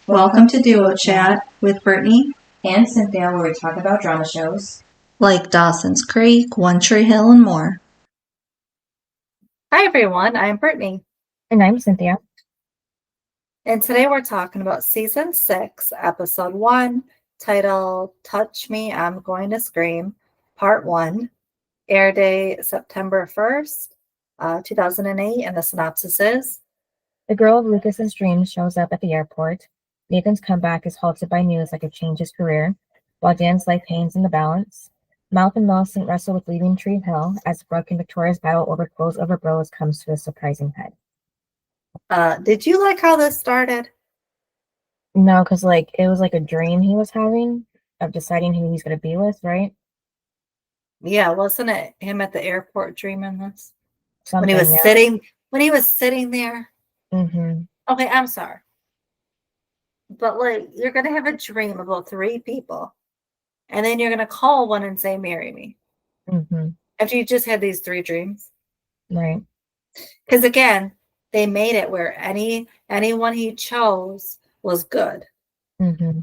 Welcome to Duo Chat with Brittany and Cynthia, where we talk about drama shows like Dawson's Creek, One Tree Hill, and more. Hi everyone, I'm Brittany. And I'm Cynthia. And today we're talking about season 6, episode 1, titled Touch Me, I'm Going to Scream, part 1. Air day September 1st, 2008, and the synopsis is: the girl of Lucas's dreams shows up at the airport. Nathan's comeback is halted by news that could change his career, while Dan's life hangs in the balance. Mouth and Millicent wrestle with leaving Tree Hill as Brooke and Victoria's battle over clothes over bros comes to a surprising head. Did you like how this started? No, because it was like a dream he was having of deciding who he's going to be with, right? Yeah, wasn't it him at the airport dreaming this? Something, when he was sitting there. Mm-hmm. Okay, I'm sorry. But you're gonna have a dream about 3 people, and then you're gonna call one and say, "Marry me." Mm-hmm. After you just had these 3 dreams. Right. Because again, they made it where anyone he chose was good. Mm-hmm.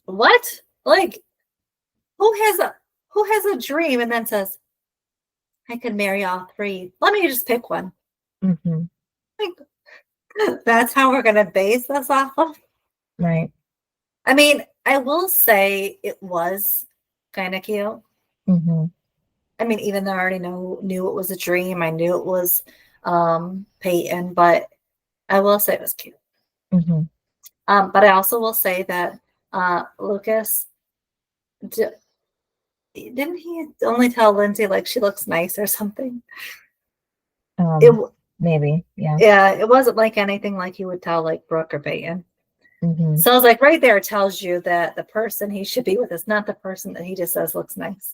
What? Who has a dream and then says, I could marry all 3. Let me just pick one. Mm-hmm. That's how we're gonna base this off of. Right. I mean, I will say it was kind of cute. Mm-hmm. I mean, even though I already knew it was a dream, I knew it was Peyton, but I will say it was cute. Mm-hmm. But I also will say that Lucas, didn't he only tell Lindsay she looks nice or something? Maybe, yeah. Yeah, it wasn't like anything like he would tell Brooke or Peyton. Mm-hmm. So I was right there tells you that the person he should be with is not the person that he just says looks nice.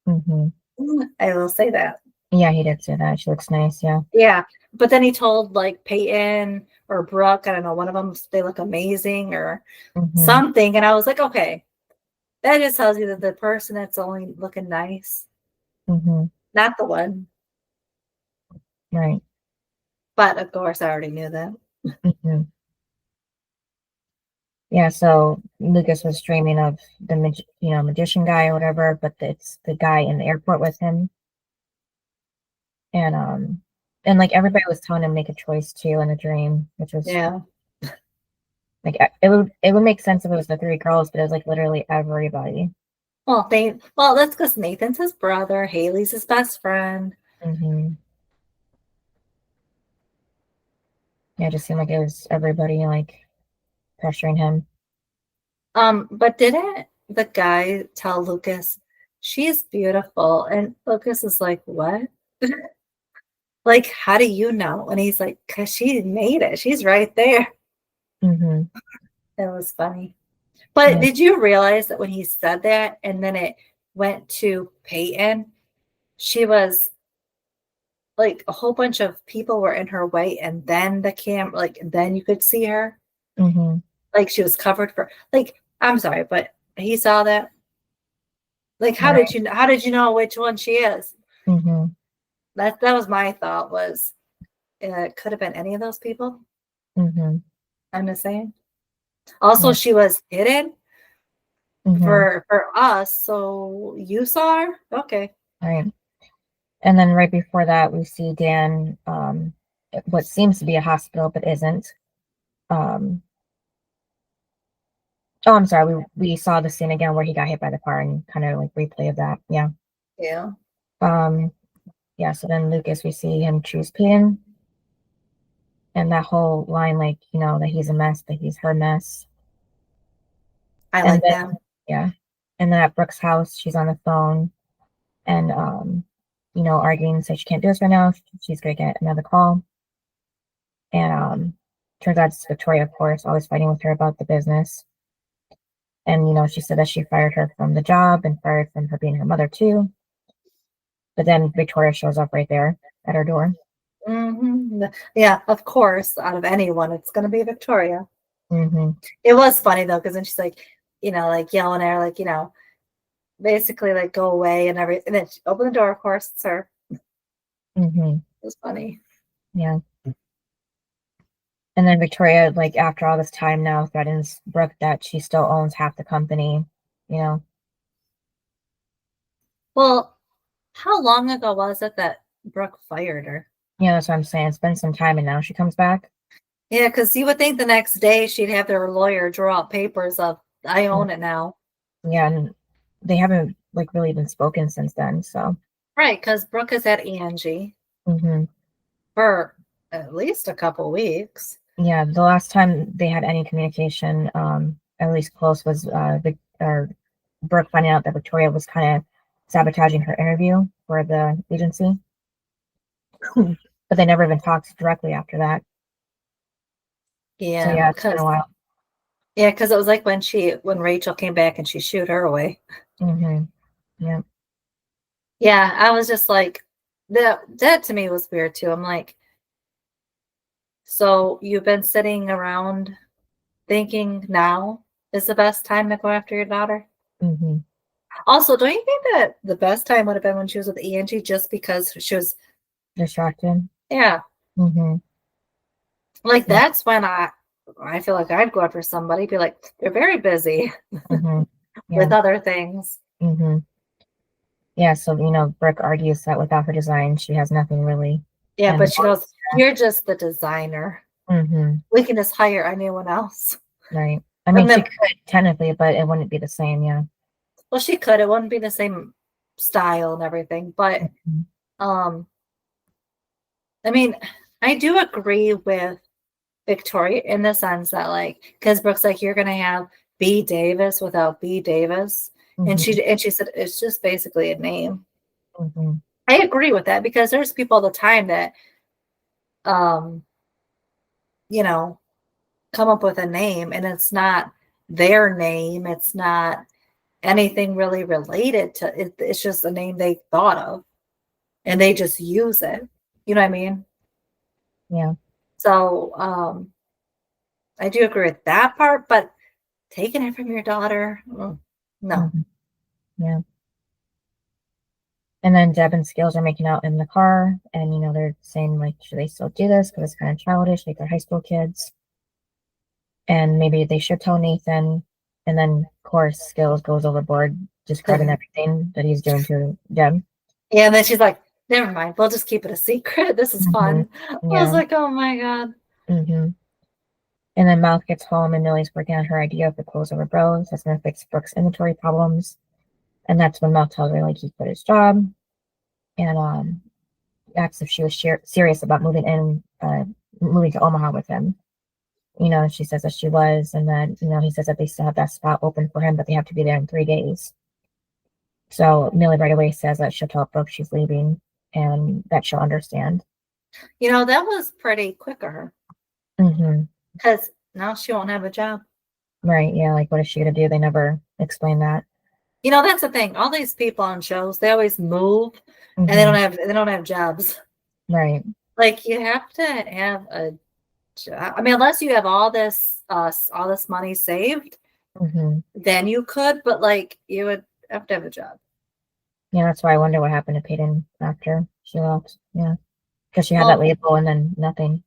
Mm-hmm. I will say that. Yeah, he did say that. She looks nice, yeah. Yeah, but then he told Peyton or Brooke, I don't know, one of them, they look amazing or something. And I was like, okay, that just tells you that the person that's only looking nice, not the one. Right. But of course, I already knew that. Mm-hmm. Yeah, so Lucas was dreaming of the magician guy or whatever, but it's the guy in the airport with him. And everybody was telling him to make a choice too in the dream, which was it would make sense if it was the 3 girls, but it was literally everybody. Well, that's because Nathan's his brother, Haley's his best friend. Mm-hmm. Yeah, it just seemed like it was everybody pressuring him. But didn't the guy tell Lucas, she's beautiful? And Lucas is like, what? How do you know? And he's like, because she made it. She's right there. Mm-hmm. It was funny. But did you realize that when he said that and then it went to Peyton, she was a whole bunch of people were in her way, and then the then you could see her. Mm-hmm. She was covered for I'm sorry, but he saw that. How did you know which one she is? Mm-hmm. That was my thought, was it could have been any of those people. Mm-hmm. I'm just saying. Also, she was hidden for us, so you saw her? Okay. All right. And then right before that, we see Dan, what seems to be a hospital, but isn't. Oh, I'm sorry. We saw the scene again where he got hit by the car and kind of replay of that. Yeah. Yeah. Yeah. So then Lucas, we see him choose Peyton, and that whole line, that he's a mess, that he's her mess. I like that. Yeah. And then at Brooke's house, she's on the phone and, arguing, says she can't do this right now. She's going to get another call. And turns out it's Victoria, of course, always fighting with her about the business. And, she said that she fired her from the job and fired from her being her mother, too. But then Victoria shows up right there at her door. Mm-hmm. Yeah, of course, out of anyone, it's going to be Victoria. Mm-hmm. It was funny, though, because then she's yelling at her, basically, go away and everything. And then she opened the door, of course, it's her. Mm-hmm. It was funny. Yeah. And then Victoria, like after all this time now, threatens Brooke that she still owns half the company, you know. Well, how long ago was it that Brooke fired her? Yeah, that's what I'm saying. It's been some time and now she comes back. Yeah, because you would think the next day she'd have their lawyer draw up papers of, I own it now. Yeah, and they haven't like really been spoken since then, so. Right, because Brooke has had Angie Mm-hmm. for at least a couple weeks. Yeah, the last time they had any communication, at least close, was Brooke finding out that Victoria was kind of sabotaging her interview for the agency. But they never even talked directly after that. So Yeah, yeah, it's been a while. yeah, because it was like when Rachel came back and she shooed her away. Mm-hmm. Yeah. Yeah, I was just like, that to me was weird too. I'm like, so you've been sitting around thinking now is the best time to go after your daughter? Mm-hmm. Also, don't you think that the best time would have been when she was with Angie just because she was, Distracted. yeah, Mm-hmm. like Yeah. that's when I feel like I'd go after somebody, be like, they're very busy Mm-hmm. Yeah. with other things. Mm-hmm. Yeah, so Brooke argues that without her design, she has nothing really. Yeah, And but she goes, you're just the designer. mm-hmm. We can just hire anyone else. Right. I mean, And she then, could technically, but it wouldn't be the same. Yeah. well, she could. It wouldn't be the same style and everything, but Mm-hmm. I mean, I do agree with Victoria in the sense that, like, because Brooke's like, you're gonna have B Davis without B Davis, and she said it's just basically a name. Mm-hmm. I agree with that because there's people all the time that, um, you know, come up with a name and it's not their name. It's not anything really related to it. It's just a name they thought of and they just use it. You know what I mean? Yeah. So, I do agree with that part, but taking it from your daughter, no. Mm-hmm. Yeah. And then Deb and Skills are making out in the car, and they're saying like, should they still do this because it's kind of childish, like they're high school kids, and maybe they should tell Nathan. And then of course Skills goes overboard, describing everything that he's doing to Deb. Yeah, and then she's like, never mind, we'll just keep it a secret. This is fun. Mm-hmm. I was Yeah. like, oh my God. Mm-hmm. And then Mouth gets home, and Millie's working on her idea of the clothes over bros that's going to fix Brooke's inventory problems. And that's when Mouth tells her like he quit his job, and asks if she was serious about moving to Omaha with him. She says that she was, and then he says that they still have that spot open for him, but they have to be there in 3 days. So Millie right away says that she'll tell Brooke she's leaving and that she'll understand. That was pretty quick of her Mm-hmm. because now she won't have a job. Right? Yeah. Like, what is she gonna do? They never explain that. That's the thing. All these people on shows, they always move, and they don't have jobs. Right. Like you have to have a job. I mean, unless you have all this money saved, Mm-hmm. then you could. But like, you would have to have a job. Yeah, that's why I wonder what happened to Peyton after she left. Yeah, because she had that label and then nothing.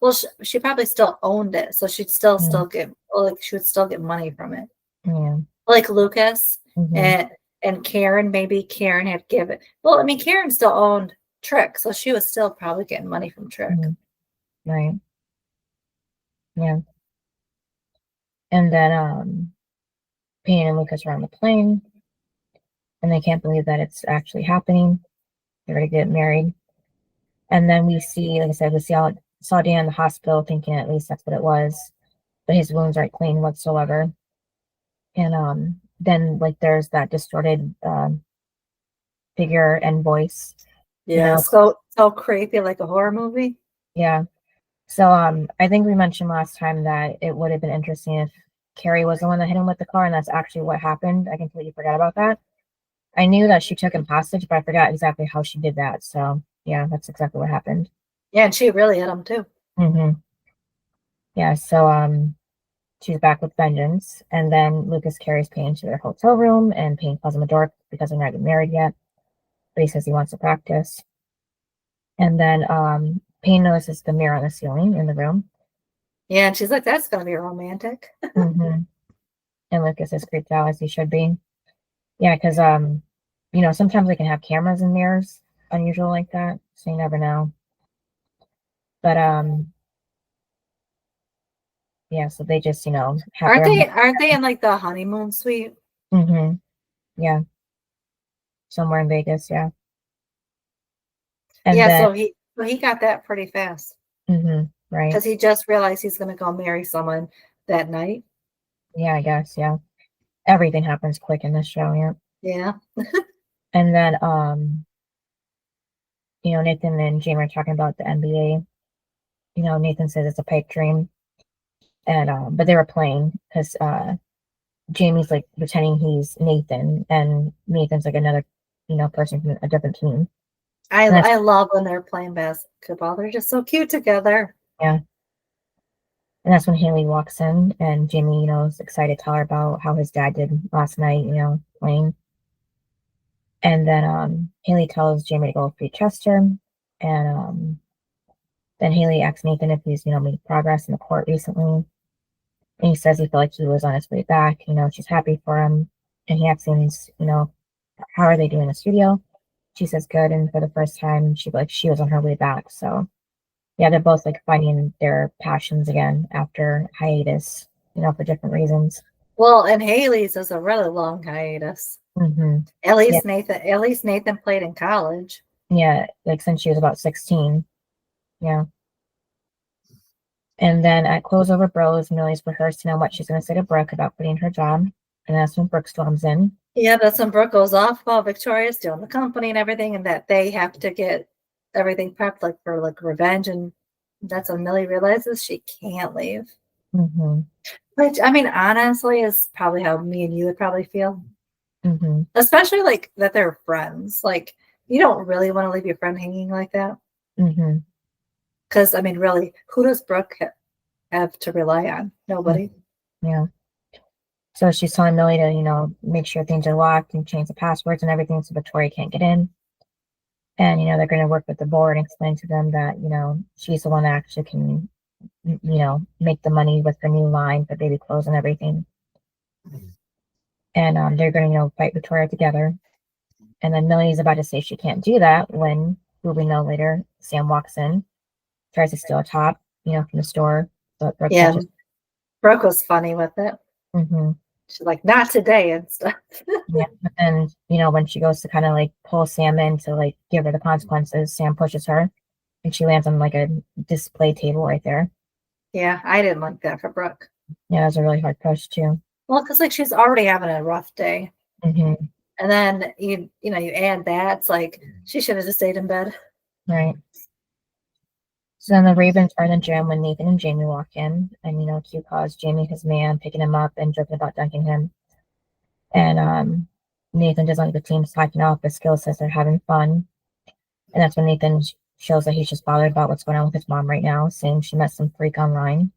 Well, she probably still owned it, so she'd still get, like, she would still get money from it. Yeah. Like Lucas Mm-hmm. and Karen, maybe Karen had given. Well, I mean, Karen still owned Trick, so she was still probably getting money from Trick. Mm-hmm. Right. Yeah. And then Peyton and Lucas are on the plane, and they can't believe that it's actually happening. They're going to get married. And then we see, like I said, saw Dan in the hospital, thinking at least that's what it was, but his wounds aren't clean whatsoever. And then like there's that distorted figure and voice. Yeah, so creepy, like a horror movie. Yeah. So I think we mentioned last time that it would have been interesting if Carrie was the one that hit him with the car, and that's actually what happened. I completely forgot about that. I knew that she took him hostage, but I forgot exactly how she did that. So yeah, that's exactly what happened. Yeah, and she really hit him too. Mm-hmm. Yeah, so she's back with vengeance, and then Lucas carries Payne to their hotel room, and Payne calls him a dork because they're not even married yet, but he says he wants to practice. And then Payne notices the mirror on the ceiling in the room, Yeah, and she's like, that's gonna be romantic. Mm-hmm. And Lucas is creeped out, as he should be. Yeah, because sometimes they can have cameras and mirrors, unusual like that, so you never know. But yeah, so they just have Aren't their they in like the honeymoon suite? mm-hmm. Yeah, somewhere in Vegas, yeah. And Yeah, then so he got that pretty fast right. because he just realized he's gonna go marry someone that night. Yeah, I guess, yeah. Everything happens quick in this show, yeah. Yeah. And then Nathan and Jamie are talking about the NBA. Nathan says it's a pipe dream. And but they were playing because Jamie's like pretending he's Nathan, and Nathan's like another, person from a different team. I love when they're playing basketball. They're just so cute together. Yeah. And that's when Haley walks in, and Jamie, is excited to tell her about how his dad did last night, playing. And then Haley tells Jamie to go feed Chester, and then Haley asks Nathan if he's, made progress in the court recently. And he says he felt like he was on his way back. She's happy for him. And he asks him, how are they doing in the studio? She says good. And for the first time, she was on her way back. So yeah, they're both like finding their passions again after hiatus, for different reasons. Well, and Haley's is a really long hiatus. Mm-hmm. At least Nathan played in college. Yeah, like since she was about 16. Yeah. And then at Close Over Bros, Millie's rehearsing on what she's going to say to Brooke about quitting her job. And that's when Brooke storms in. Yeah, that's when Brooke goes off about Victoria stealing the company and everything, and that they have to get everything prepped like for like revenge. And that's when Millie realizes she can't leave. Mm-hmm. Which, I mean, honestly, is probably how me and you would probably feel. Mm-hmm. Especially like that they're friends. Like, you don't really want to leave your friend hanging like that. Mm-hmm. Because, I mean, really, who does Brooke have to rely on? Nobody. Yeah. So she's telling Millie to, make sure things are locked and change the passwords and everything so Victoria can't get in. And, they're going to work with the board and explain to them that, she's the one that actually can, make the money with her new line for baby clothes and everything. And they're going to, fight Victoria together. And then Millie's about to say she can't do that when, who we know later, Sam walks in, tries to steal a top, from the store. But Brooke catches. Brooke was funny with it. Mm-hmm. She's like, not today and stuff. Yeah. And, when she goes to kind of like pull Sam in to like give her the consequences, Sam pushes her and she lands on like a display table right there. Yeah, I didn't like that for Brooke. Yeah, that was a really hard push too. Well, because like she's already having a rough day. Mm-hmm. And then you add that, it's like she should have just stayed in bed. Right. So then the Ravens are in the gym when Nathan and Jamie walk in, and Q calls Jamie his man, picking him up and joking about dunking him. And Nathan doesn't like the team slacking off, but Skill says they're having fun. And that's when Nathan shows that he's just bothered about what's going on with his mom right now, saying she met some freak online.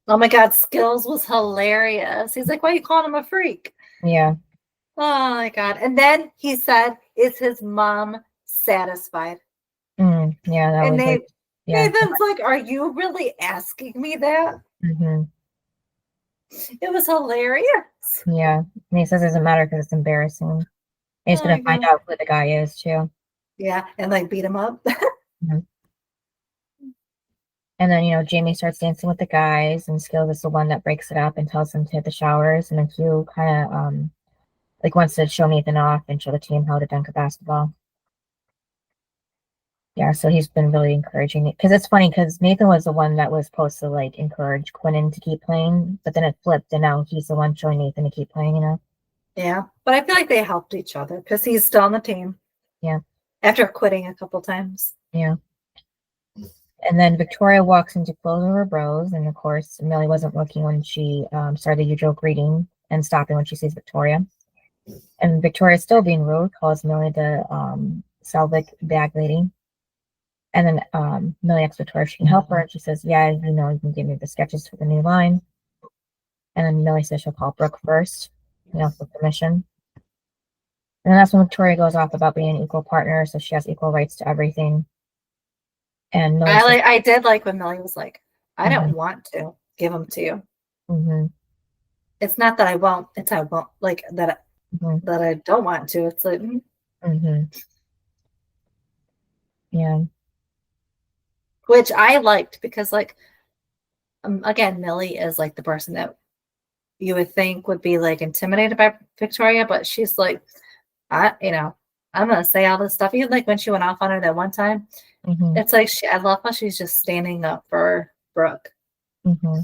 Oh my God, Skills was hilarious. He's like, why are you calling him a freak? Yeah. Oh my God. And then he said, is his mom satisfied? Yeah, that and was like, yeah. Nathan's like, are you really asking me that? Mm-hmm. It was hilarious. Yeah. And he says it doesn't matter because it's embarrassing. And he's going to find out who the guy is too. Yeah, and like beat him up. Mm-hmm. And then, Jamie starts dancing with the guys, and Skills is the one that breaks it up and tells them to hit the showers. And then Q kind of like wants to show Nathan off and show the team how to dunk a basketball. Yeah, so he's been really encouraging it. Because it's funny because Nathan was the one that was supposed to like encourage Quinnen to keep playing, but then it flipped, and now he's the one showing Nathan to keep playing. Yeah, but I feel like they helped each other because he's still on the team. Yeah. After quitting a couple times. Yeah. And then Victoria walks into Close Over Bros, and of course, Millie wasn't looking when she started the usual greeting and stopping when she sees Victoria. And Victoria, still being rude, calls Millie the Selvig bag lady. And then Millie asks Victoria if she can help her, and she says, yeah, you can give me the sketches for the new line. And then Millie says she'll call Brooke first, for permission. And that's when Victoria goes off about being an equal partner, so she has equal rights to everything. And Millie I did like when Millie was like, I don't want to give them to you. Mm-hmm. It's not that I won't. It's I won't like that. Mm-hmm. That I don't want to. It's like, Mm-hmm. Yeah. which I liked because, like, again, Millie is like the person that you would think would be like intimidated by Victoria, but she's like, I'm gonna say all this stuff. Even like when she went off on her that one time, Mm-hmm. it's like I love how she's just standing up for Brooke. Mm-hmm.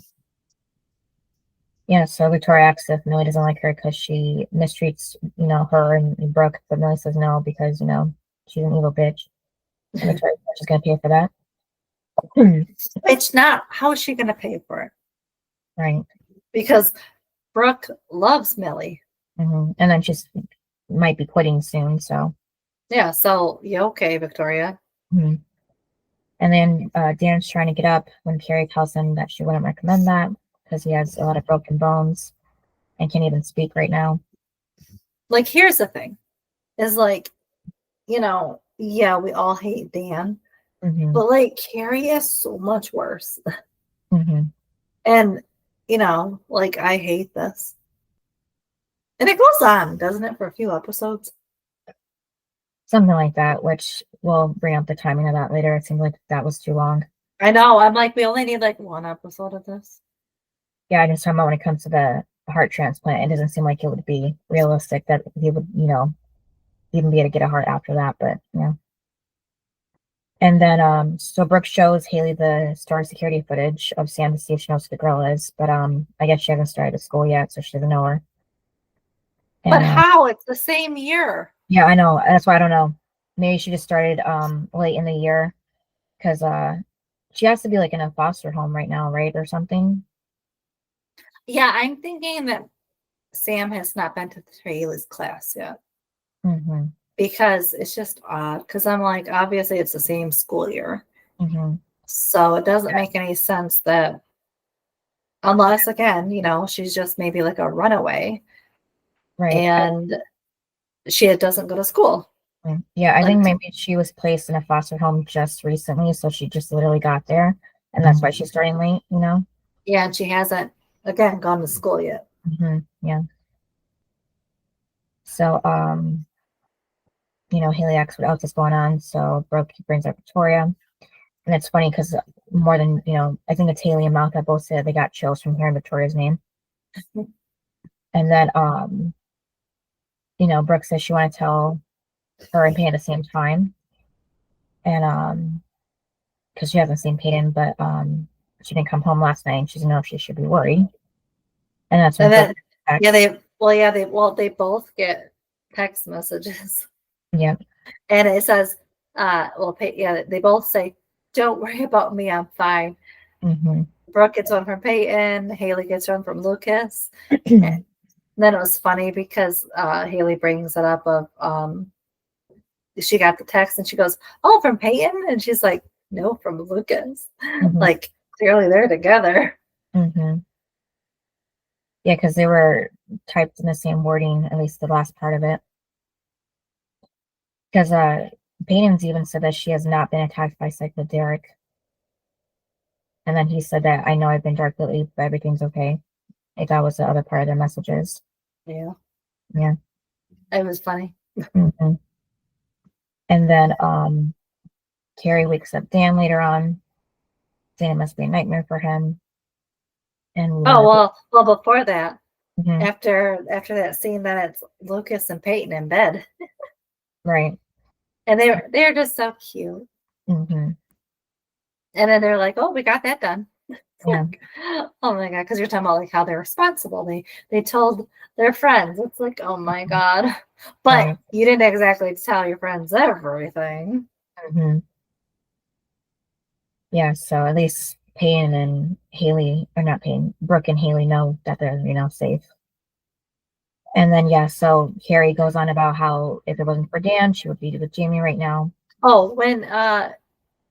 Yeah, so Victoria asks if Millie doesn't like her because she mistreats, her and Brooke, but Millie says no because, she's an evil bitch. And Victoria's just gonna pay for that. It's not. How is she gonna pay for it? Right. Because Brooke loves Millie. Mm-hmm. And then she's might be quitting soon, so. Yeah. So you okay, Victoria? Mm-hmm. And then Dan's trying to get up when Carrie tells him that she wouldn't recommend that because he has a lot of broken bones and can't even speak right now. Like, here's the thing: is like, yeah, we all hate Dan, Mm-hmm. but like Carrie is so much worse. Mm-hmm. And like I hate this. And it goes on, doesn't it, for a few episodes? Something like that, which we'll bring up the timing of that later. It seemed like that was too long. I know. I'm like, we only need like one episode of this. Yeah, I just talking about when it comes to the heart transplant, it doesn't seem like it would be realistic that he would, even be able to get a heart after that, but yeah. And then so Brooke shows Haley the store security footage of Sam to see if she knows who the girl is, but I guess she hasn't started school yet, so she doesn't know her. And, But how? It's the same year. yeah, I know. That's why I don't know. Maybe she just started late in the year because she has to be like in a foster home right now, right? Or something. Yeah, I'm thinking that Sam has not been to Haley's class yet. Mm-hmm. Because it's just odd. Because I'm like, obviously it's the same school year. Mm-hmm. So it doesn't make any sense that unless again, she's just maybe like a runaway. Right. And she doesn't go to school. Yeah, I think maybe she was placed in a foster home just recently, so she just literally got there, and that's why she's starting late, Yeah, and she hasn't, again, gone to school yet. Mm-hmm. Yeah. So, Haley asks what else is going on, so Brooke brings up Victoria, and it's funny because more than, I think it's Haley and Mouth that both said they got chills from hearing Victoria's name. And then, Brooke says she want to tell her and Payne at the same time, and because she hasn't seen Peyton, but she didn't come home last night, and she doesn't know if she should be worried. And that's when And then, they both get text messages. Yeah. And it says, they both say, "Don't worry about me, I'm fine." Mm-hmm. Brooke gets one from Peyton, Haley gets one from Lucas. And then it was funny because Haley brings it up of she got the text and she goes, "Oh, from Peyton?" And she's like, "No, from Lucas." Mm-hmm. Like, clearly they're together. Mm-hmm. Yeah, because they were typed in the same wording, at least the last part of it. Because Peyton's even said that she has not been attacked by Psycho Derek. And then he said that, "I know I've been darkly, but everything's okay." Like that was the other part of their messages. Yeah. Yeah. It was funny. Mm-hmm. And then Carrie wakes up Dan later on, saying it must be a nightmare for him. And well, before that, mm-hmm. after that scene, then it's Lucas and Peyton in bed. Right. And they're just so cute. Mm-hmm. And then they're like, "Oh, we got that done." Yeah. Like, oh my God, because you're talking about like how they're responsible. They told their friends. It's like, oh my God. But right. You didn't exactly tell your friends everything. Mm-hmm. Yeah, so at least Payne and Haley, or not Payne, Brooke and Haley know that they're, safe. And then, yeah, so Carrie goes on about how if it wasn't for Dan, she would be with Jamie right now. Oh,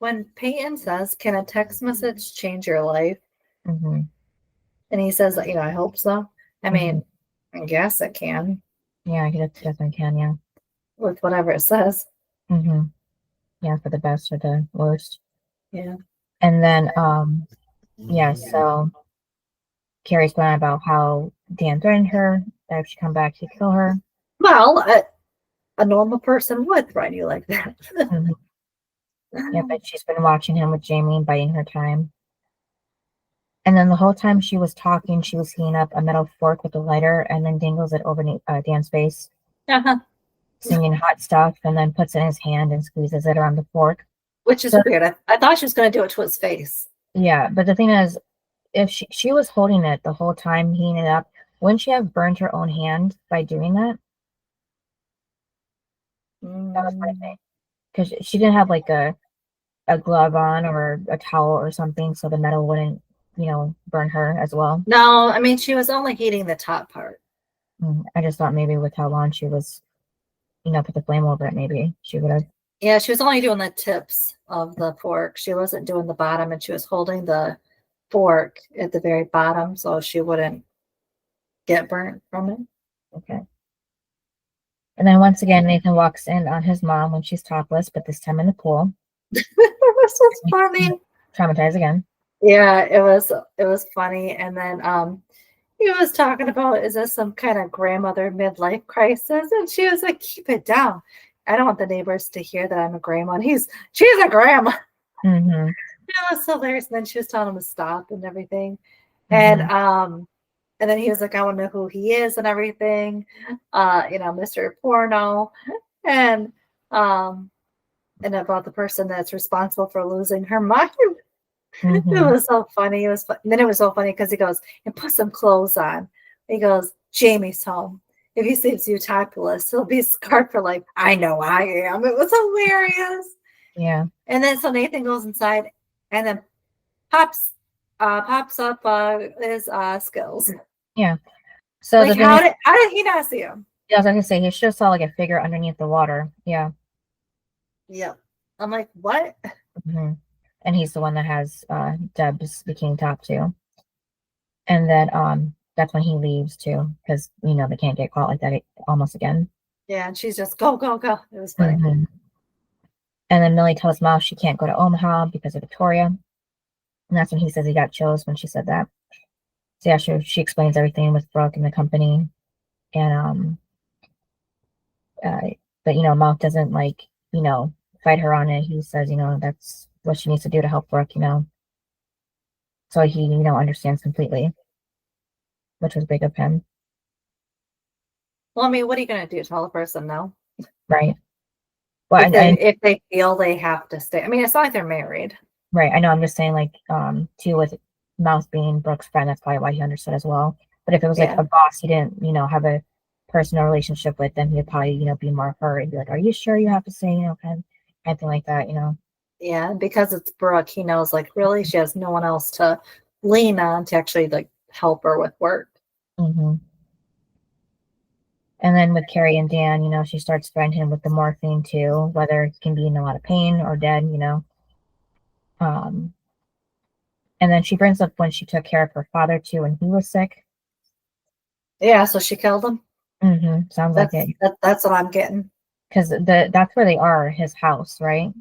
when Peyton says, "Can a text message change your life?" Mm-hmm. And he says, "I hope so." I mean, I guess it can. Yeah, I definitely can, yeah. With whatever it says. Mm-hmm. Yeah, for the best or the worst. Yeah. And then Yeah, so Carrie's going on about how Dan threatened her, that if she come back, he'd kill her. Well, a normal person would threaten you like that. Mhm. Yeah, but she's been watching him with Jamie and biding her time. And then the whole time she was talking, she was heating up a metal fork with a lighter and then dangles it over Dan's face, Uh-huh. singing hot stuff, and then puts it in his hand and squeezes it around the fork. Which is So, weird. I thought she was going to do it to his face. yeah, but the thing is, if she was holding it the whole time, heating it up, wouldn't she have burned her own hand by doing that? That was my thing. Because she didn't have like a glove on or a towel or something, so the metal wouldn't, burn her as well. No, I mean, she was only heating the top part. I just thought maybe with how long she was, put the flame over it, maybe she would have. Yeah, she was only doing the tips of the fork. She wasn't doing the bottom, and she was holding the fork at the very bottom so she wouldn't get burnt from it. Okay. And then once again, Nathan walks in on his mom when she's topless, but this time in the pool. This was funny. Traumatized again. Yeah, it was funny. And then he was talking about, is this some kind of grandmother midlife crisis? And she was like, keep it down. I don't want the neighbors to hear that I'm a grandma. And she's a grandma. Mm-hmm. It was hilarious. And then she was telling him to stop and everything. Mm-hmm. And then he was like, I want to know who he is and everything. Mr. Porno. And and about the person that's responsible for losing her mind. Mm-hmm. It was so funny. It was fun. And then it was so funny because he goes, and put some clothes on. He goes, Jamie's home. If he sees you topless, he'll be scarred for life. I know I am. It was hilarious. Yeah. And then so Nathan goes inside and then pops up his skills. Yeah. So Like how did he not see him? Yeah, I was gonna say he should have saw like a figure underneath the water. Yeah. Yeah. I'm like, what? Mm-hmm. And he's the one that has Deb's bikini top too. And then that's when he leaves too, because they can't get caught like that almost again. Yeah, and she's just go, go, go. It was funny. Mm-hmm. And then Millie tells Miles she can't go to Omaha because of Victoria. And that's when he says he got chills when she said that. So yeah, she explains everything with Brooke and the company. And but Miles doesn't fight her on it. He says, that's what she needs to do to help Brooke, So he, understands completely, which was big of him. Well, I mean, what are you going to do? Tell the person no? Right. Well, if they feel they have to stay. I mean, it's not like they're married. Right. I know. I'm just saying, too, with Mouse being Brooke's friend, that's probably why he understood as well. But if it was like a boss he didn't, have a personal relationship with, then he'd probably, be more hurt and be like, "Are you sure you have to say, kind of thing like that, Yeah, because it's Brooke, he knows like really she has no one else to lean on to actually like help her with work. Mm-hmm. And then with Carrie and Dan, she starts threatening him with the morphine too, whether he can be in a lot of pain or dead, And then she brings up when she took care of her father too when he was sick. Yeah, so she killed him. Mm-hmm. Sounds like it. That's what I'm getting. Because that's where they are, his house, right?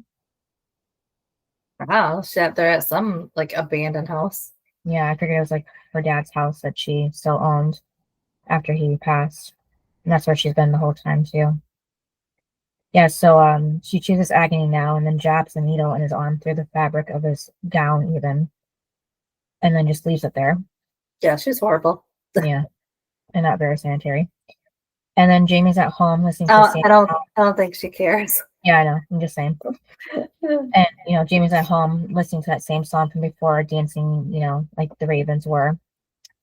Wow, they're at some like abandoned house. Yeah, I figured it was like her dad's house that she still owned after he passed. And that's where she's been the whole time too. Yeah, so she chooses agony now and then jabs a needle in his arm through the fabric of his gown even. And then just leaves it there. Yeah, she's horrible. Yeah. And not very sanitary. And then Jamie's at home listening to I don't think she cares. Yeah, I know. I'm just saying. And Jamie's at home listening to that same song from before, dancing, like the Ravens were.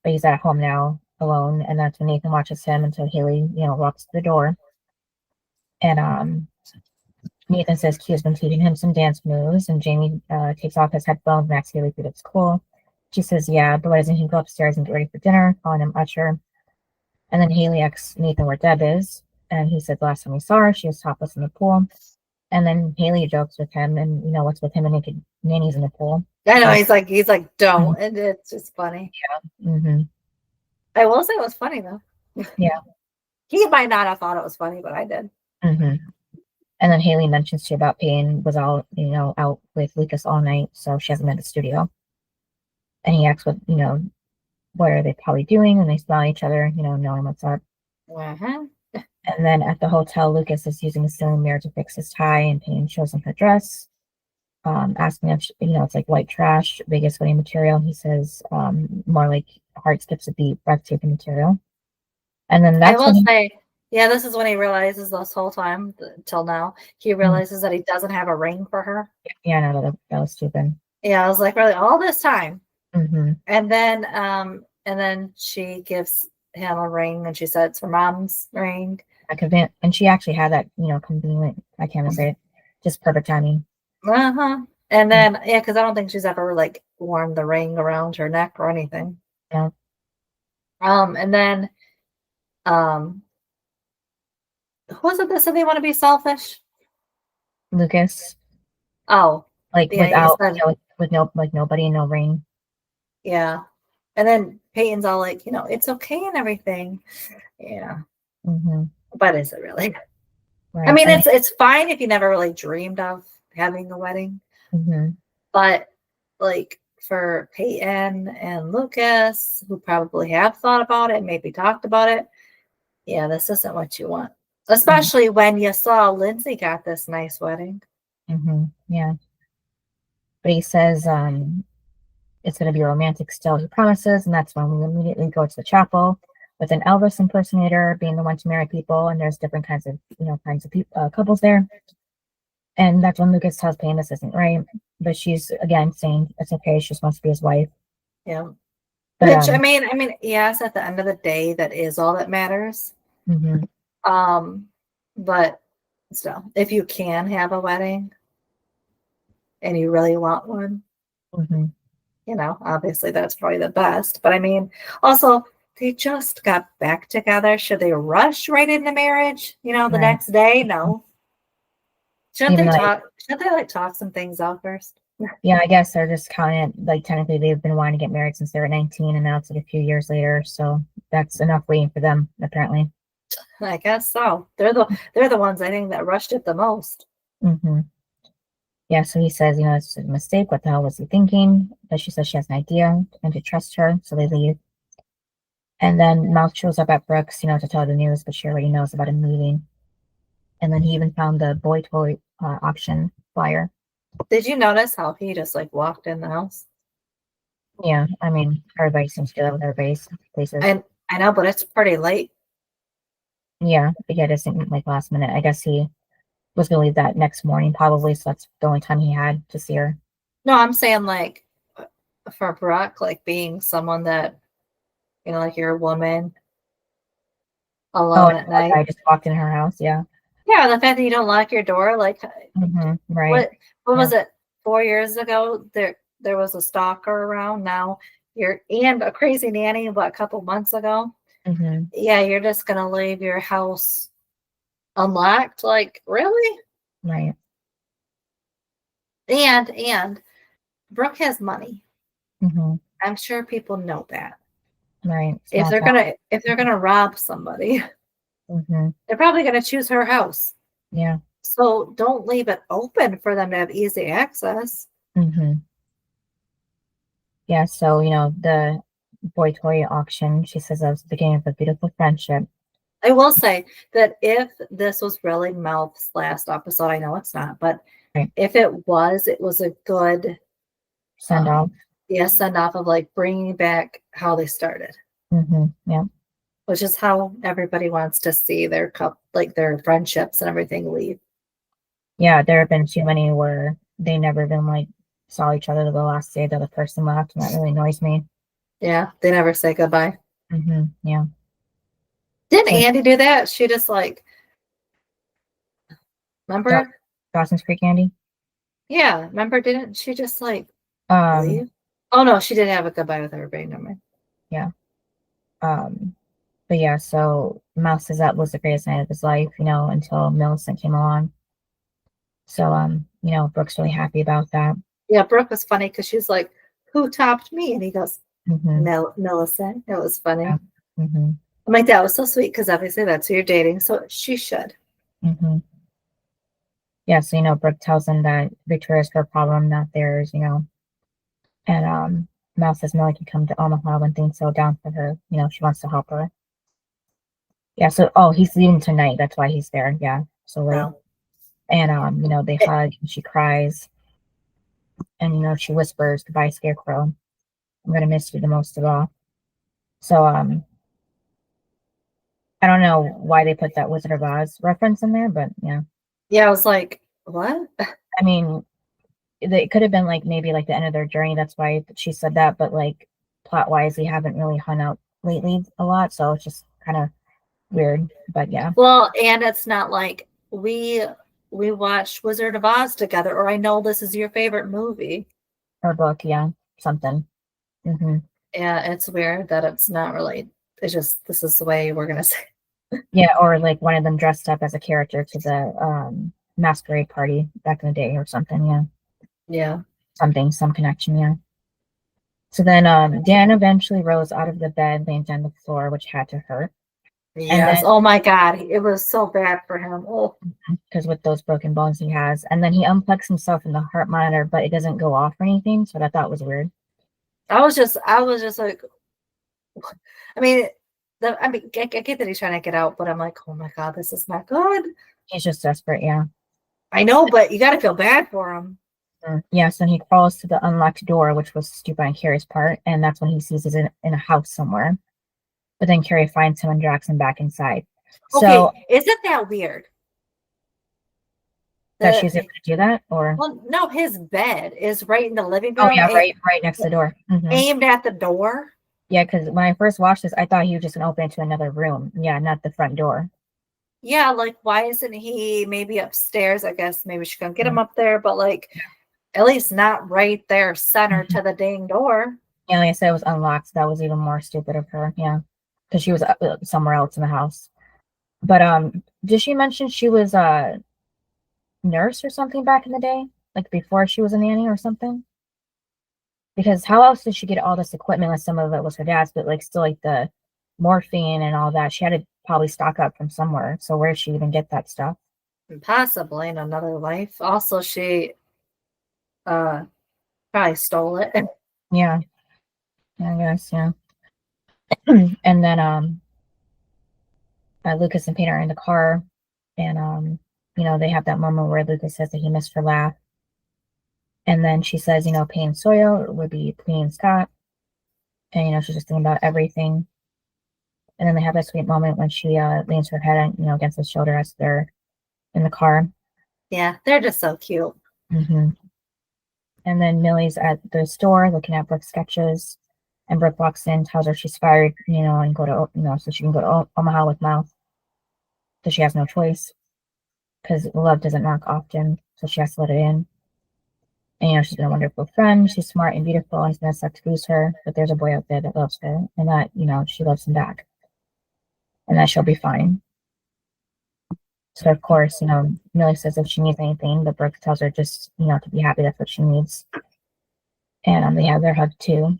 But he's at home now alone, and that's when Nathan watches him until Haley, walks to the door. And Nathan says Q's been teaching him some dance moves, and Jamie takes off his headphones and asks Haley if it's cool. She says, yeah, but why doesn't he go upstairs and get ready for dinner, calling him Usher? And then Haley asks Nathan where Deb is, and he said the last time we saw her, she was topless in the pool. And then Haley jokes with him, and what's with him and naked nannies in the pool. I know, he's like, don't, and it's just funny. Yeah. Mm-hmm. I will say it was funny though. Yeah. He might not have thought it was funny, but I did. Mm-hmm. And then Haley mentions to you about Payne was out with Lucas all night, so she hasn't been at the studio. And he asks what are they probably doing, and they smile at each other, knowing what's up. Uh-huh. And then at the hotel, Lucas is using the ceiling mirror to fix his tie, and Payne shows him her dress, asking if it's like white trash, biggest wedding material. He says more like heart skips a beat, breathtaking material. And then I that's will when say, yeah, this is when he realizes this whole time till now, he realizes that he doesn't have a ring for her. yeah, no, that was stupid. Yeah, I was like, really, all this time. Mm-hmm. And then she gives him a ring, and she said it's her mom's ring. And she actually had that, convenient. I can't even say it. Just perfect timing. Uh-huh. And then, yeah, because I don't think she's ever like worn the ring around her neck or anything. Yeah. And then, who was it that said they want to be selfish? Lucas, Oh, like yeah, he without, said, with nobody and no ring. yeah. And then Peyton's all like, it's okay and everything. Yeah. Mm-hmm. But is it really? Right. I mean, it's fine if you never really dreamed of having a wedding. Mm-hmm. But like for Peyton and Lucas, who probably have thought about it, maybe talked about it, yeah, this isn't what you want. Especially when you saw Lindsay got this nice wedding. Mm-hmm. Yeah. But he says it's going to be romantic still, he promises, and that's when we immediately go to the chapel with an Elvis impersonator being the one to marry people, and there's different kinds of couples there. And that's when Lucas tells Payne this isn't right, but she's again saying it's okay, she just wants to be his wife. Yeah. But, Which I mean, yes, at the end of the day, that is all that matters. mm-hmm. But still, if you can have a wedding and you really want one, Mm-hmm. obviously that's probably the best. But I mean, also, they just got back together. Should they rush right into marriage? The Right. next day? No. Shouldn't Even they though, talk? Shouldn't they like talk some things out first? yeah, I guess they're just counting it like technically they've been wanting to get married since they were 19, and now it's like a few years later, so that's enough waiting for them apparently. I guess so. They're the ones I think that rushed it the most. Mm-hmm. Yeah, so he says, it's a mistake. What the hell was he thinking? But she says she has an idea and to trust her, so they leave. And then Mouth shows up at Brooks, to tell the news, but she already knows about him leaving. And then he even found the boy toy auction flyer. Did you notice how he just like walked in the house? Yeah, I mean, everybody seems to do that with everybody's places. And I know, but it's pretty late. Yeah, but yeah, it isn't like last minute. I guess he was gonna leave that next morning, probably, so that's the only time he had to see her. No, I'm saying like for Brooke, like being someone that, like you're a woman alone at night. I just walked in her house, yeah. Yeah, the fact that you don't lock your door, like right. What was it? 4 years ago, there was a stalker around. Now and a crazy nanny, a couple months ago. Mm-hmm. Yeah, you're just gonna leave your house unlocked? Like, really? Right. And Brooke has money. Mm-hmm. I'm sure people know that. Right. If they're gonna rob somebody, mm-hmm. they're probably gonna choose her house. Yeah. So don't leave it open for them to have easy access. Mm-hmm. Yeah, so the boy toy auction, she says that was the beginning of a beautiful friendship. I will say that if this was really Mouth's last episode, I know it's not, but if it was a good send off. Yeah, send off of like bringing back how they started. Mm-hmm. Yeah. Which is how everybody wants to see their their friendships and everything leave. Yeah, there have been too many where they never even like saw each other the last day that the person left, and that really annoys me. Yeah, they never say goodbye. Mm-hmm. Yeah. Didn't Andy do that? She just like, remember? Dawson's Creek Andy? Yeah, remember? Didn't she just like leave? Oh no, she did have a goodbye with everybody. Never mind. Yeah. But yeah, so Mouse says that was the greatest night of his life, until Millicent came along. So, Brooke's really happy about that. Yeah, Brooke was funny because she's like, who topped me? And he goes, mm-hmm. Millicent. It was funny. Yeah. Mm-hmm. I'm like, that was so sweet because obviously that's who you're dating. So she should. Mm-hmm. Yeah, so, Brooke tells him that Victoria's her problem, not theirs, and Mouse says Millie can come to Omaha when things settle down for her. You know, she wants to help her. Yeah, so he's leaving tonight. That's why he's there. Yeah, so late. No. And you know, they hug and she cries. And you know, she whispers, "Goodbye, Scarecrow. I'm gonna miss you the most of all." So I don't know why they put that Wizard of Oz reference in there, but yeah. Yeah, I was like, what? I mean, it could have been like maybe like the end of their journey. That's why she said that. But like plot wise, we haven't really hung out lately a lot, so it's just kind of weird. But yeah. Well, and it's not like we watched Wizard of Oz together, or I know this is your favorite movie. Or book, yeah, something. Mm-hmm. Yeah, it's weird that it's not really. It's just this is the way we're gonna say. Yeah, or like one of them dressed up as a character to the masquerade party back in the day or something. Yeah. Yeah. Some connection. Yeah. So then Dan eventually rose out of the bed, laying down the floor, which had to hurt. Yes. Oh my God, it was so bad for him. Oh, because with those broken bones he has, and then he unplugs himself in the heart monitor, but it doesn't go off or anything. So that I thought was weird. I was just like, I mean, I get that he's trying to get out, but I'm like, oh my God, this is not good. He's just desperate. Yeah. I know, but you got to feel bad for him. Yes, and he crawls to the unlocked door, which was stupid on Carrie's part, and that's when he sees he's in a house somewhere. But then Carrie finds him and drags him back inside. Okay, so isn't that weird? That she's able to do that, or well, no, his bed is right in the living room. Oh yeah, right next to the door. Mm-hmm. Aimed at the door. Yeah, because when I first watched this, I thought he was just gonna open it to another room. Yeah, not the front door. Yeah, like why isn't he maybe upstairs? I guess maybe she can get him up there, but like at least not right there center to the dang door. Yeah, like I said, it was unlocked. So that was even more stupid of her. Yeah, because she was somewhere else in the house. But did she mention she was a nurse or something back in the day, like before she was a nanny or something? Because how else did she get all this equipment? Like some of it was her dad's, but like still like the morphine and all that, she had to probably stock up from somewhere. So where did she even get that stuff? Possibly in another life. Also, she probably stole it. Yeah, I guess, yeah. And then Lucas and Peter are in the car, and you know, they have that moment where Lucas says that he missed her laugh. And then she says, you know, Payne Sawyer would be Queen and Scott. And, you know, she's just thinking about everything. And then they have that sweet moment when she leans her head, you know, against his shoulder as they're in the car. Yeah, they're just so cute. Mm-hmm. And then Millie's at the store looking at Brooke's sketches. And Brooke walks in, tells her she's fired, you know, and go to, you know, so she can go to Omaha with Mouth. So she has no choice because love doesn't knock often. So she has to let it in. And, you know, she's been a wonderful friend. She's smart and beautiful, and it's gonna suck to lose her. But there's a boy out there that loves her, and that, you know, she loves him back, and that she'll be fine. So of course, you know, Millie says if she needs anything, but Brooke tells her just, you know, to be happy. That's what she needs. And they have their hug too.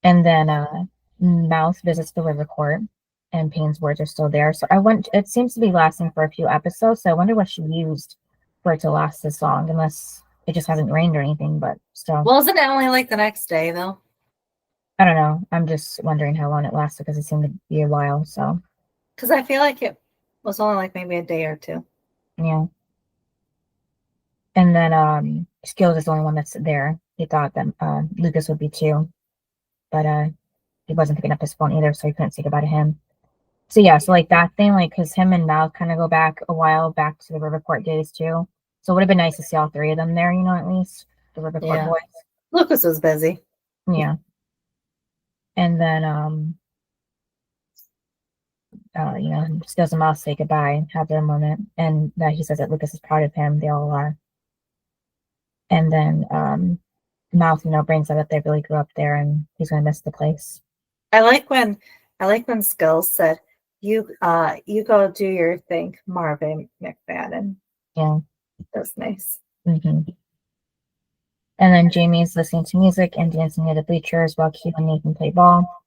And then Mouth visits the river court, and Payne's words are still there. So it seems to be lasting for a few episodes. So I wonder what she used for it to last this long, unless it just hasn't rained or anything, but still. Well, isn't it only like the next day though? I don't know. I'm just wondering how long it lasted because it seemed to be a while. So, because I feel like it was only like maybe a day or two. Yeah. And then Skills is the only one that's there. He thought that Lucas would be too, but he wasn't picking up his phone either, so he couldn't say goodbye to him. So yeah, so like that thing, like, because him and Mouth kind of go back a while, back to the Riverport days too. So it would have been nice to see all three of them there, you know, at least the Riverport boys. Lucas was busy. Yeah. And then you know, Skills and Mouth say goodbye, have their moment, and that he says that Lucas is proud of him. They all are. And then Mouth, you know, brings up that they really grew up there, and he's gonna miss the place. I like when Skills said, "You go do your thing, Marvin McFadden." Yeah, that's nice. Mm-hmm. And then Jamie's listening to music and dancing near the bleachers while Q and Nathan play ball.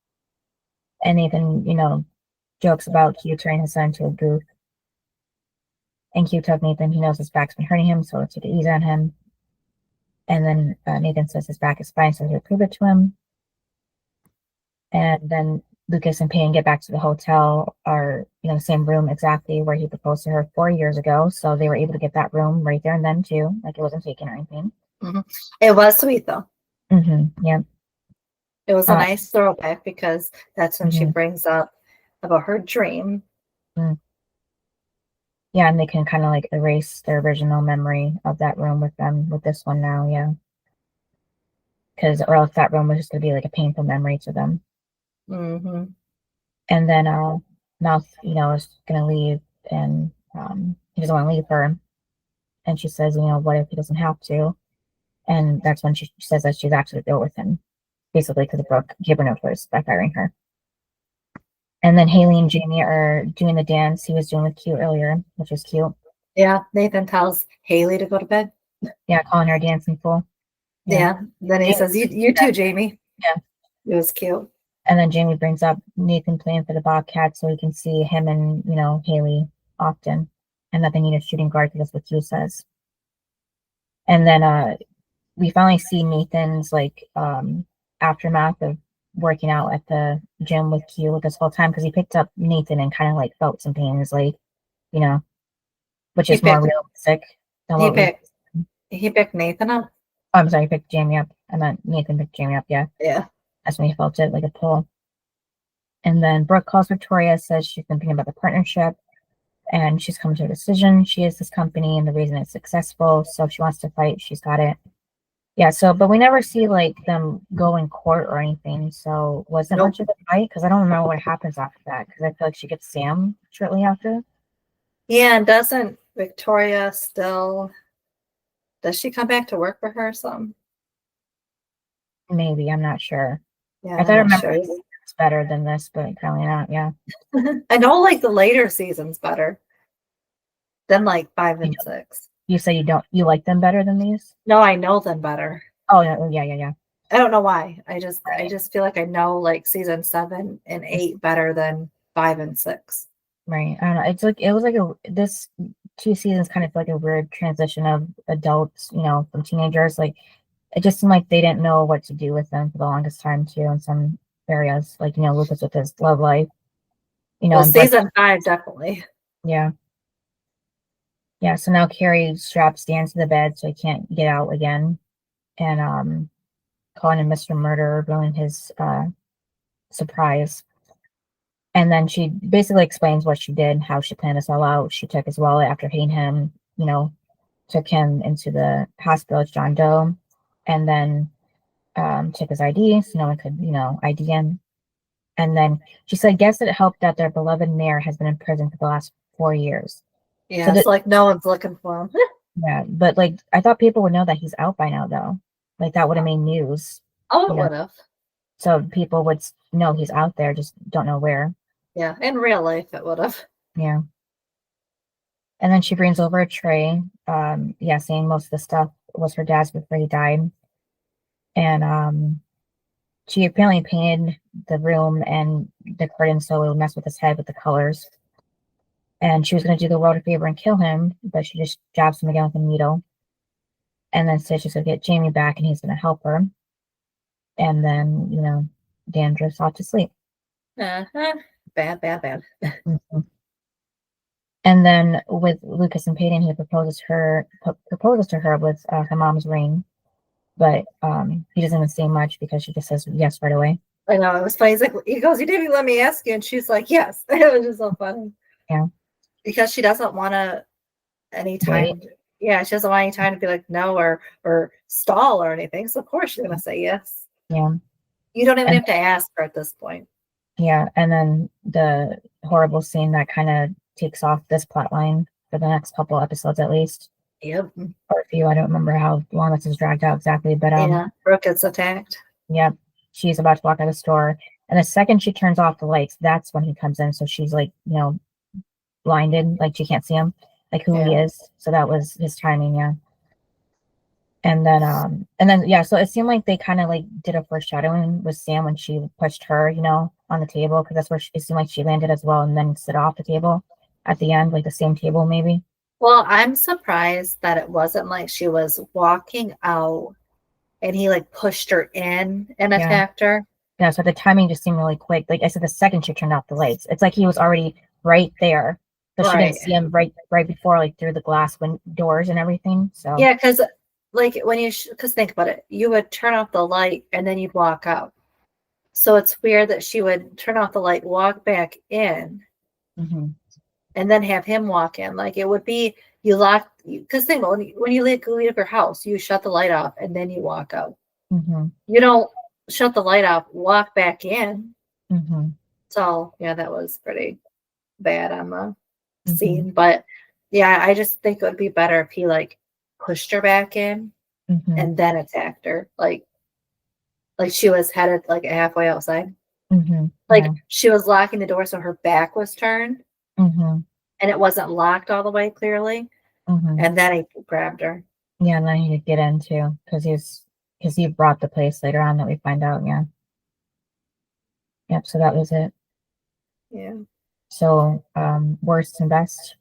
And Nathan, you know, jokes about Q turning his son into a goof. And Q tells Nathan he knows his back's been hurting him, so to take it easy on him. And then Nathan says his back is fine, so he'll prove it to him. And then Lucas and Payne get back to the hotel, or the same room exactly where he proposed to her 4 years ago. So they were able to get that room right there and then too, like it wasn't taken or anything. It was sweet though. Yeah. It was a nice throwback because that's when she Mhm. brings up about her dream. Yeah, and they can kind of like erase their original memory of that room with them with this one now, yeah. Because or else that room was just gonna be like a painful memory to them. Mm-hmm. And then Mouth, is gonna leave, and he doesn't want to leave her. And she says, what if he doesn't have to? And that's when she says that she's actually there with him, basically because Brooke gave her no choice by firing her. And then Haley and Jamie are doing the dance he was doing with Q earlier, which was cute. Yeah, Nathan tells Haley to go to bed. Yeah, calling her a dancing fool. Yeah. Then he says, "You too, Jamie." Yeah. It was cute. And then Jamie brings up Nathan playing for the Bobcats so he can see him and, Haley often, and that they need a shooting guard because that's what Q says. And then we finally see Nathan's aftermath of working out at the gym with Q this whole time, because he picked up Nathan and kind of like felt some pain in his leg, which is more realistic than what he picked Nathan up. Oh, I'm sorry, he picked Jamie up. I meant Nathan picked Jamie up, yeah. Yeah. That's when he felt it like a pull. And then Brooke calls Victoria, says she's been thinking about the partnership and she's come to a decision. She is this company and the reason it's successful. So if she wants to fight, she's got it. Yeah, but we never see like them go in court or anything. So was it much of a fight? Because I don't remember what happens after that. Because I feel like she gets Sam shortly after. Yeah, and doesn't Victoria does she come back to work for her or something? Maybe, I'm not sure. Yeah, I thought I remember it's better than this, but apparently not, yeah. I know like the later season's better than like 5 and 6. You say you like them better than these? No, I know them better. Oh yeah. I don't know why. I just feel like I know like season 7 and 8 better than 5 and 6. Right. I don't know. It's like it was like this 2 seasons kind of like a weird transition of adults, from teenagers. Like it just seemed like they didn't know what to do with them for the longest time too in some areas. Like, Lucas with his love life. Well, season 5 definitely. Yeah. Yeah, so now Carrie straps Dan to the bed so he can't get out again. And calling him Mr. Murderer, ruining his surprise. And then she basically explains what she did, how she planned this all out. She took his wallet after hitting him, took him into the hospital, John Doe, and then took his ID so no one could, ID him. And then she said, guess it helped that their beloved mayor has been in prison for the last 4 years. Yeah, so it's like no one's looking for him. Yeah, but like I thought people would know that he's out by now, though. Like that would have made news. Oh, it would have. So people would know he's out there, just don't know where. Yeah, in real life it would have. Yeah. And then she brings over a tray, saying most of the stuff was her dad's before he died. And she apparently painted the room and the curtains so it would mess with his head with the colors. And she was going to do the world a favor and kill him, but she just jabs him again with a needle. And then says she's going to get Jamie back and he's going to help her. And then, Dan drifts off to sleep. Uh-huh. Bad. Mm-hmm. And then with Lucas and Peyton, he proposes to her with her mom's ring. But he doesn't even say much because she just says yes right away. I know, it was funny. He goes, you didn't even let me ask you. And she's like, yes. It was just so funny. Yeah. Because she doesn't want any time. Yeah, she doesn't want any time to be like no or stall or anything. So of course she's gonna say yes. Yeah. You don't even have to ask her at this point. Yeah, and then the horrible scene that kind of takes off this plot line for the next couple episodes at least. Yep. Or a few. I don't remember how long this is dragged out exactly, but Brooke gets attacked. Yep. She's about to walk out of the store. And the second she turns off the lights, that's when he comes in. So she's like, blinded, like she can't see him, like who he is. So that was his timing, yeah. And then so it seemed like they kind of like did a foreshadowing with Sam when she pushed her, on the table, because that's where it seemed like she landed as well, and then sit off the table at the end, like the same table maybe. Well, I'm surprised that it wasn't like she was walking out and he like pushed her in and Yeah. attacked her. Yeah, so the timing just seemed really quick. Like I said, the second she turned off the lights, it's like he was already right there. So she didn't Right. see him right before, like through the glass doors and everything. So Yeah, because like when you because think about it, you would turn off the light and then you'd walk out. So it's weird that she would turn off the light, walk back in, Mhm. and then have him walk in. Like it would be you lock because think about it, when you leave your house, you shut the light off and then you walk out. Mhm. You don't shut the light off, walk back in. Mhm. So yeah, that was pretty bad on the Mhm. scene. But yeah, I just think it would be better if he like pushed her back in Mhm. and then attacked her. Like she was headed like halfway outside. Mhm. Like Yeah. she was locking the door so her back was turned Mhm. and it wasn't locked all the way clearly. Mhm. And then he grabbed her. Yeah, and then he could get in too, because he brought the place later on that we find out. Yeah. Yep. So that was it. Yeah. So worst and best.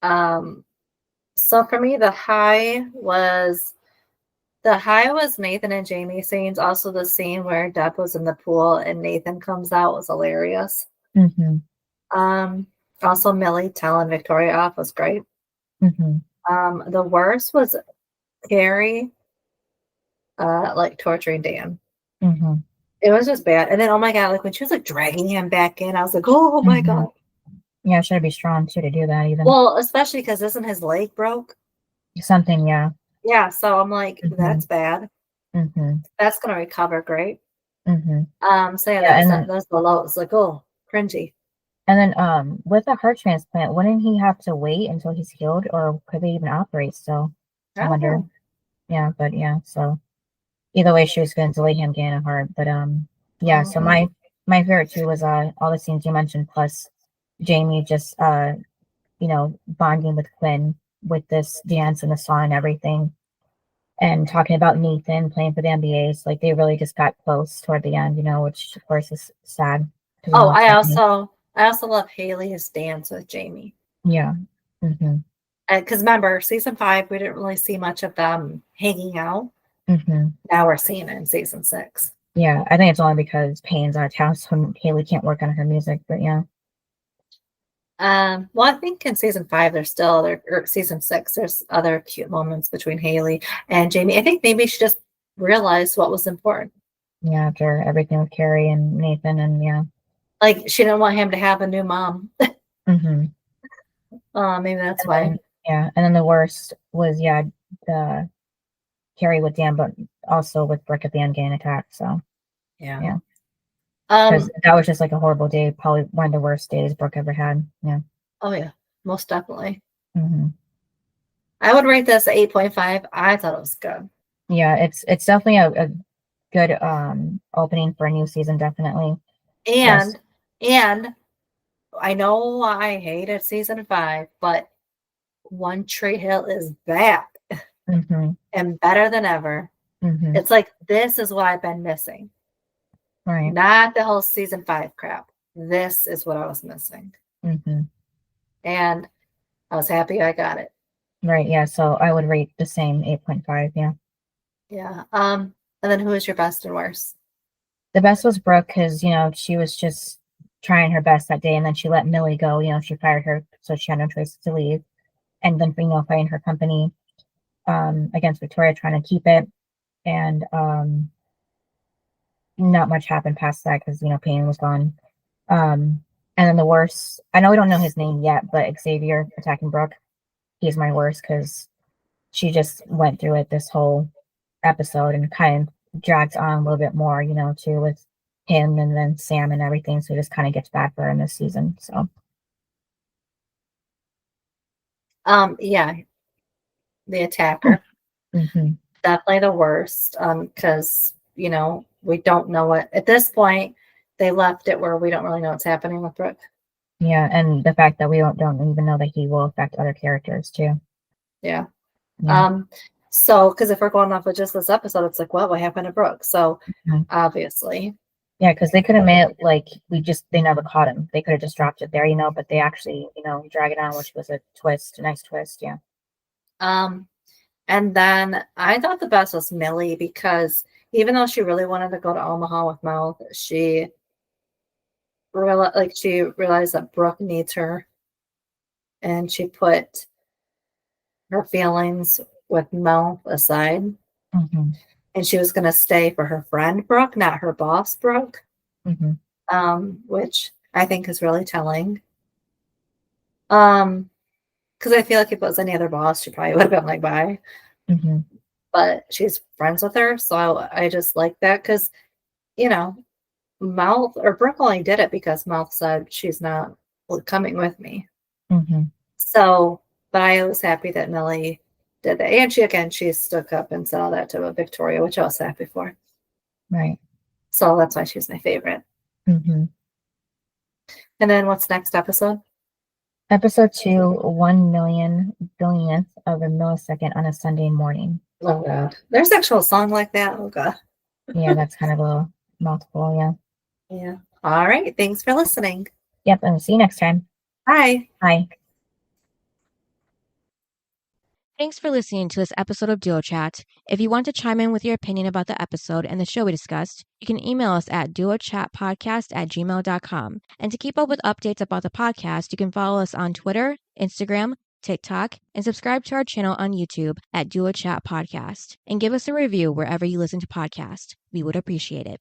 So for me, the high was Nathan and Jamie scenes. Also, the scene where Deb was in the pool and Nathan comes out was hilarious. Mhm. Um, Also Millie telling Victoria off was great. Mhm. The worst was Carrie, like torturing Dan. Mhm. It was just bad. And then, oh my God, like when she was like dragging him back in, I was like, oh my Mhm. God. Yeah, should be strong too to do that even. Well, especially because isn't his leg broke? Something, yeah. Yeah, so I'm like, Mhm. that's bad. Mhm. That's gonna recover great. Mhm. So yeah, Yeah, that was the low. It's like, oh, cringy. and then with a heart transplant, wouldn't he have to wait until he's healed, or could they even operate still? I I don't wonder. know. Yeah, but yeah, so either way, she was going to delay him getting a heart. But yeah. So Mhm. my favorite too was all the scenes you mentioned, plus Jamie just bonding with Quinn with this dance and the song and everything, and talking about Nathan playing for the NBAs. Like they really just got close toward the end, which of course is sad because we Oh, know what's I happening. also love Haley's dance with Jamie. Yeah. Mm-hmm. Because remember, season 5, we didn't really see much of them hanging out. Mm-hmm. Now we're seeing it in season 6. Yeah, I think it's only because Payne's out of town, so Haley can't work on her music. But yeah. Well, I think in season 5, there's still other, or season 6, there's other cute moments between Haley and Jamie. I think maybe she just realized what was important. Yeah, after everything with Carrie and Nathan, and yeah. Like she didn't want him to have a new mom. Mm-hmm. Maybe that's And why. then, yeah, and then the worst was the Carrie with Dan, but also with Brooke at the end getting attacked. So Yeah. yeah, because that was just like a horrible day, probably one of the worst days Brooke ever had. Yeah. Oh yeah, most definitely. Mm-hmm. I would rate this 8.5. I thought it was good. Yeah, it's definitely a good opening for a new season, definitely. And I know I hated season 5, but One Tree Hill is back Mm-hmm. and better than ever. Mm-hmm. It's like this is what I've been missing. Right. Not the whole season 5 crap. This is what I was missing. Mm-hmm. And I was happy I got it. Right, yeah, so I would rate the same 8.5, yeah. Yeah. And then who is your best and worst? The best was Brooke because, she was just trying her best that day, and then she let Millie go, she fired her, so she had no choice to leave. And then, fighting her company against Victoria, trying to keep it. And not much happened past that because, Payne was gone. And then the worst, I know we don't know his name yet, but Xavier attacking Brooke, he's my worst because she just went through it this whole episode and kind of drags on a little bit more, too, with him and then Sam and everything. So it just kind of gets back for her in this season. So Yeah, the attacker. mm-hmm. Definitely the worst. Because we don't know what at this point they left it where we don't really know what's happening with Brooke. Yeah, and the fact that we don't even know that he will affect other characters too. Yeah. Yeah. So because if we're going off of just this episode, it's like, what happened to Brooke? So Mm-hmm. obviously. Yeah, because they could have made it like they never caught him. They could have just dropped it there, but they actually, drag it on, which was a nice twist. Yeah. And then I thought the best was Millie, because even though she really wanted to go to Omaha with Mouth, she realized that Brooke needs her, and she put her feelings with Mouth aside, Mm-hmm. and she was going to stay for her friend Brooke, not her boss Brooke, which I think is really telling. Because I feel like if it was any other boss, she probably would have been like, bye. But she's friends with her, so I just like that, because, you know, Mouth or Brooke only did it because Mouth said she's not coming with me. So, but I was happy that Millie did that. And she stuck up and said all that to Victoria, which I was happy for. Right. So that's why she's my favorite. And then what's next episode? Episode 2, 1 million billionth of a millisecond on a Sunday morning. Oh, God. There's actually a song like that. Oh, God. Yeah, that's kind of a mouthful, yeah. Yeah. All right. Thanks for listening. Yep, and see you next time. Bye. Bye. Thanks for listening to this episode of Duo Chat. If you want to chime in with your opinion about the episode and the show we discussed, you can email us at duochatpodcast@gmail.com. And to keep up with updates about the podcast, you can follow us on Twitter, Instagram, TikTok, and subscribe to our channel on YouTube at Duo Chat Podcast. And give us a review wherever you listen to podcasts. We would appreciate it.